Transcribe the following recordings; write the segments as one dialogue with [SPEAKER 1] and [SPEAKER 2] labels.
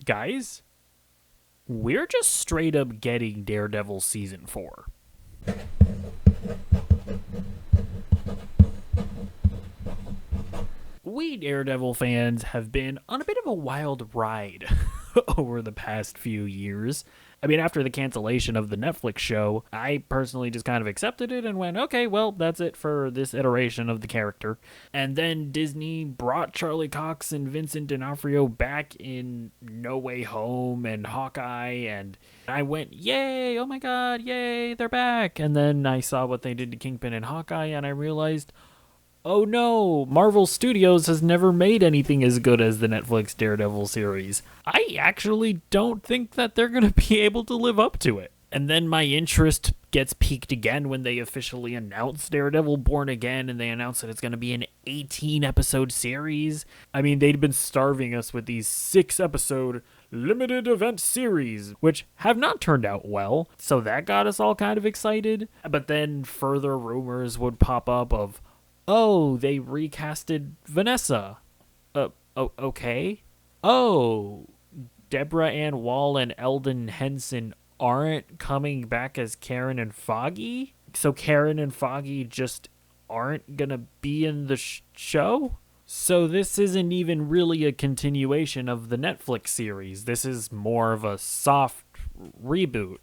[SPEAKER 1] Guys, we're just straight up getting Daredevil season 4. We Daredevil fans have been on a bit of a wild ride over the past few years. I mean, after the cancellation of the Netflix show, I personally just kind of accepted it and went, okay, well, that's it for this iteration of the character. And then Disney brought Charlie Cox and Vincent D'Onofrio back in No Way Home and Hawkeye, and I went, yay, oh my god, yay, they're back. And then I saw what they did to Kingpin and Hawkeye, and I realized, oh no, Marvel Studios has never made anything as good as the Netflix Daredevil series. I actually don't think that they're going to be able to live up to it. And then my interest gets piqued again when they officially announce Daredevil Born Again, and they announce that it's going to be an 18-episode series. I mean, they'd been starving us with these 6-episode limited event series, which have not turned out well, so that got us all kind of excited. But then further rumors would pop up of, oh, they recasted Vanessa. Okay. Oh, Deborah Ann Wall and Eldon Henson aren't coming back as Karen and Foggy? So Karen and Foggy just aren't gonna be in the show? So this isn't even really a continuation of the Netflix series. This is more of a soft reboot.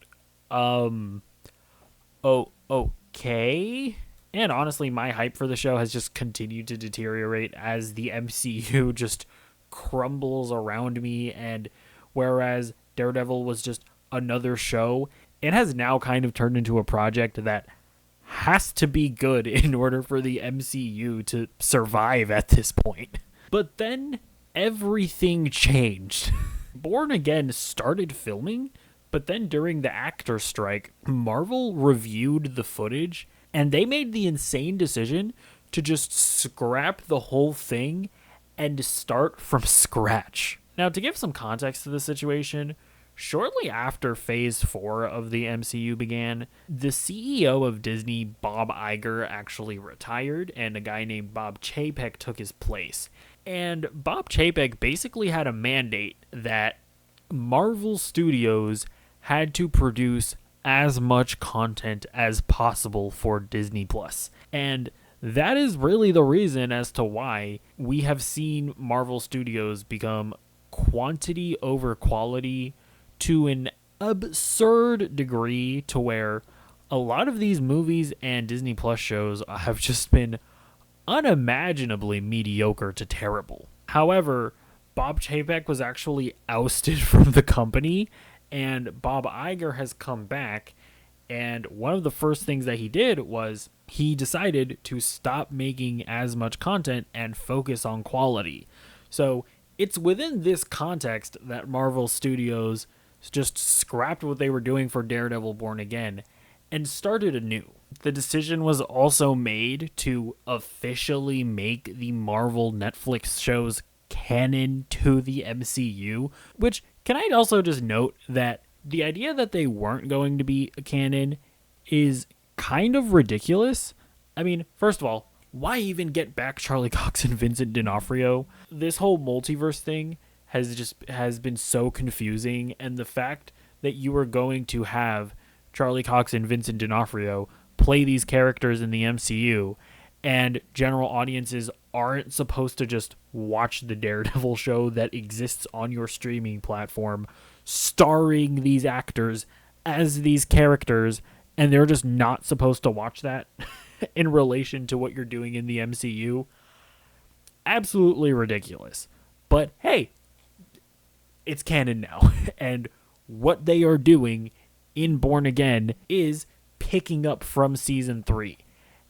[SPEAKER 1] Okay? And honestly, my hype for the show has just continued to deteriorate as the MCU just crumbles around me. And whereas Daredevil was just another show, it has now kind of turned into a project that has to be good in order for the MCU to survive at this point. But then everything changed. Born Again started filming, but then during the actor strike, Marvel reviewed the footage, and they made the insane decision to just scrap the whole thing and start from scratch. Now, to give some context to the situation, shortly after Phase 4 of the MCU began, the CEO of Disney, Bob Iger, actually retired, and a guy named Bob Chapek took his place. And Bob Chapek basically had a mandate that Marvel Studios had to produce as much content as possible for Disney+. And that is really the reason as to why we have seen Marvel Studios become quantity over quality to an absurd degree, to where a lot of these movies and Disney Plus shows have just been unimaginably mediocre to terrible. However, Bob Chapek was actually ousted from the company, and Bob Iger has come back, and one of the first things that he did was he decided to stop making as much content and focus on quality. So it's within this context that Marvel Studios just scrapped what they were doing for Daredevil Born Again and started anew. The decision was also made to officially make the Marvel Netflix shows canon to the MCU, which, can I also just note that the idea that they weren't going to be a canon is kind of ridiculous. I mean, first of all, why even get back Charlie Cox and Vincent D'Onofrio? This whole multiverse thing has been so confusing, and the fact that you are going to have Charlie Cox and Vincent D'Onofrio play these characters in the MCU, and general audiences aren't supposed to just watch the Daredevil show that exists on your streaming platform starring these actors as these characters, and they're just not supposed to watch that in relation to what you're doing in the MCU. Absolutely ridiculous. But hey, it's canon now, and what they are doing in Born Again is picking up from season 3.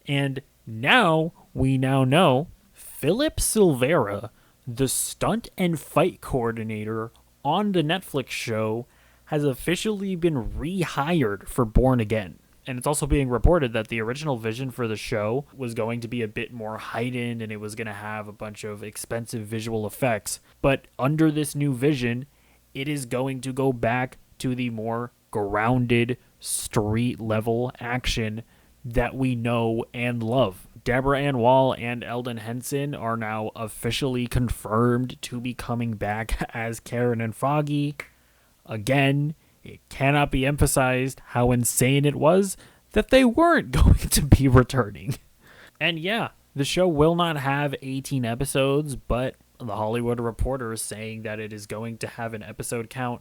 [SPEAKER 1] And now we know Philip Silvera, the stunt and fight coordinator on the Netflix show, has officially been rehired for Born Again. And it's also being reported that the original vision for the show was going to be a bit more heightened, and it was going to have a bunch of expensive visual effects. But under this new vision, it is going to go back to the more grounded, street-level action that we know and love. Deborah Ann Wall and Eldon Henson are now officially confirmed to be coming back as Karen and Foggy. Again, it cannot be emphasized how insane it was that they weren't going to be returning. And yeah, the show will not have 18 episodes, but The Hollywood Reporter is saying that it is going to have an episode count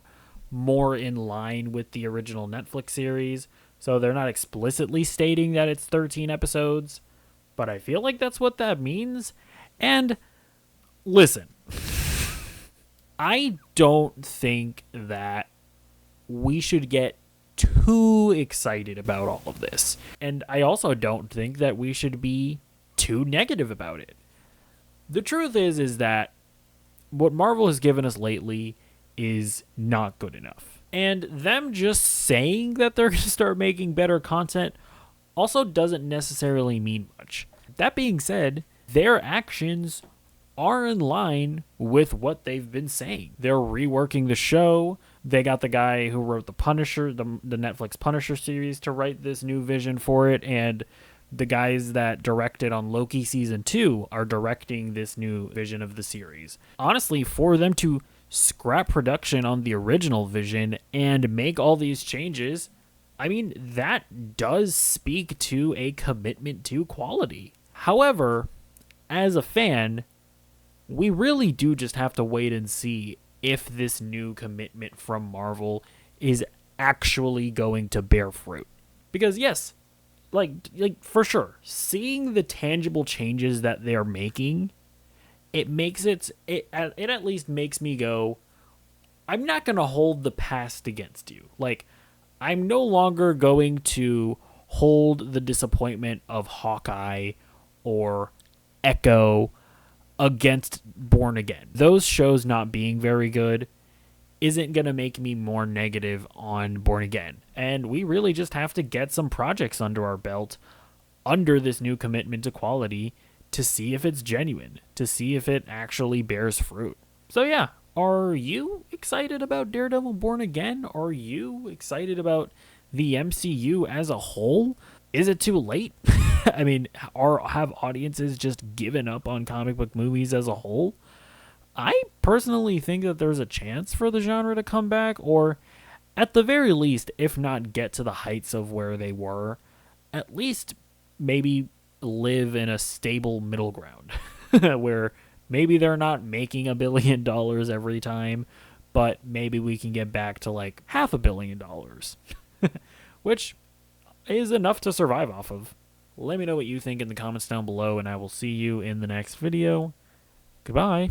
[SPEAKER 1] more in line with the original Netflix series. So they're not explicitly stating that it's 13 episodes, but I feel like that's what that means. And listen, I don't think that we should get too excited about all of this. And I also don't think that we should be too negative about it. The truth is that what Marvel has given us lately is not good enough. And them just saying that they're going to start making better content also doesn't necessarily mean much. That being said, their actions are in line with what they've been saying. They're reworking the show. They got the guy who wrote the Punisher, the Netflix Punisher series, to write this new vision for it, and the guys that directed on Loki season 2 are directing this new vision of the series. Honestly, for them to scrap production on the original vision and make all these changes, I mean, that does speak to a commitment to quality. However, as a fan, we really do just have to wait and see if this new commitment from Marvel is actually going to bear fruit. Because yes, like for sure, seeing the tangible changes that they're making, it at least makes me go, I'm not going to hold the past against you. Like, I'm no longer going to hold the disappointment of Hawkeye or Echo against Born Again. Those shows not being very good isn't going to make me more negative on Born Again. And we really just have to get some projects under our belt under this new commitment to quality to see if it's genuine, to see if it actually bears fruit. So yeah, are you excited about Daredevil Born Again? Are you excited about the MCU as a whole? Is it too late? I mean, have audiences just given up on comic book movies as a whole? I personally think that there's a chance for the genre to come back, or at the very least, if not get to the heights of where they were, at least maybe live in a stable middle ground where maybe they're not making $1 billion every time, but maybe we can get back to like $500 million, which is enough to survive off of. Let me know what you think in the comments down below, and I will see you in the next video. Goodbye.